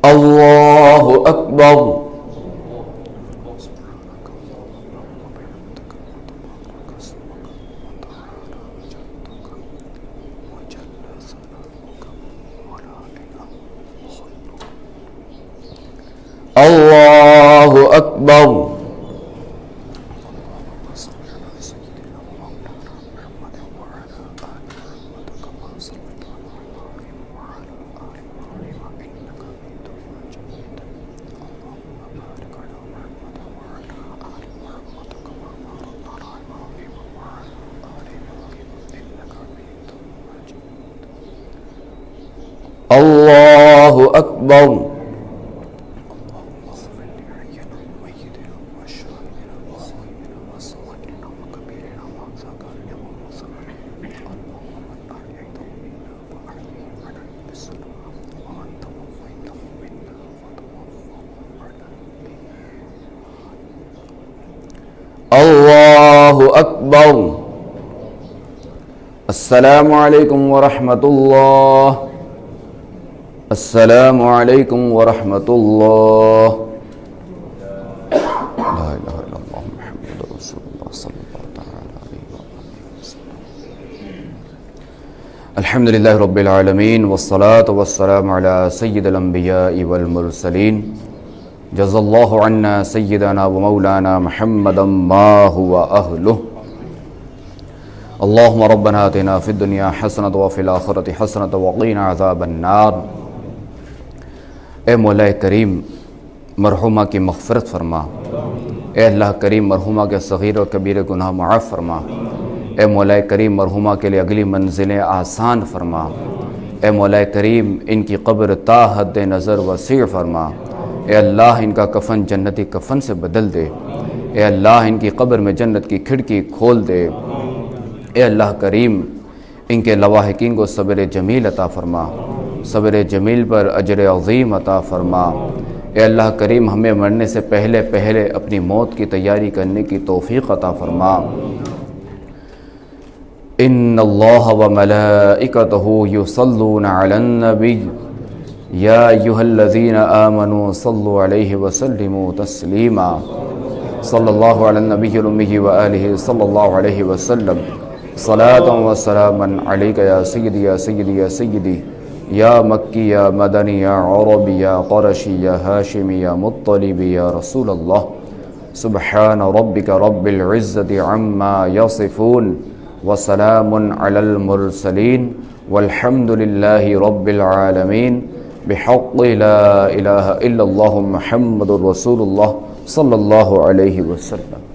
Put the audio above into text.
अल्लाहु अकबर। अल्लाहु अकबर। अल्लाहु अकबर। अल्लाहु अकबर। अस्सलामु अलैकुम व रहमतुल्लाह। अस्सलामु अलैकुम व रहमतुल्लाह। ला इलाहा इल्लल्लाह मुहम्मदुर रसूलुल्लाह सल्लल्लाहु तआला अलैहि वसल्लम। अल्हम्दुलिल्लाहि रब्बिल आलमीन वस्सलातु वस्सलामु अला सय्यिदिल अंबिया'i वल मुरसलीन। जज़ल्लाहु अन्ना सय्यिदना व मौलाना मुहम्मदम मा हुवा अहलुहु। अल्लाहुम्मा रब्बना आतिना फिद दुनिया हसनत व फिल आखिरति हसनत व क़ीना अज़ाबन नार। ए मौला करीम मरहुमा की मग़फ़िरत फ़रमा। ए अल्लाह करीम मरहुमा के सग़ीर और कबीर गुनाह मुआफ़ फ़रमा। ए मौला करीम मरहुमा के लिए अगली मंजिलें आसान फ़रमा। ए मौला करीम इनकी क़ब्र ता हद नज़र वसी फ़रमा। ए अल्लाह इनका कफ़न जन्नती कफ़न से बदल दे। ए अल्लाह इनकी क़ब्र में जन्नत की खिड़की खोल दे। ए अल्लाह करीम इनके लवाहिकीन को सब्र जमील अता फ़रमा। सब्र जमील पर अजर अज़ीम अता फ़रमा। ए अल्लाह करीम हमें मरने से पहले पहले अपनी मौत की तैयारी करने की तौफ़ीक़ अता फ़रमा। इन्नल्लाह व मलाइकतहु युसल्लूना अलन नबी या अय्युहल्लज़ीना आमनू सल्लु अलैहि व सल्लिमू तस्लीमा। सल्लल्लाहु अला नबिय्यिल उम्मी व आलिहि सल्लल्लाहु अलैहि व सल्लम। सलातन व सलामन अलैका या सय्यदी या सय्यदी या सय्यदी या मक्की या मदनी या अरबी या क़ुरशी या हाशिमी या मुत्तलिबी या रसूलल्लाह। सुब्हान रब्बिका रब्बिल इज़्ज़ति अम्मा यसिफ़ून व सलामुन अलल मुरसलीन वल्हम्दुलिल्लाहि रब्बिल आलमीन। बिहक़्क़ि ला इलाहा इल्लल्लाहु मुहम्मदुर रसूलुल्लाह सल्लल्लाहु अलैहि वसल्लम।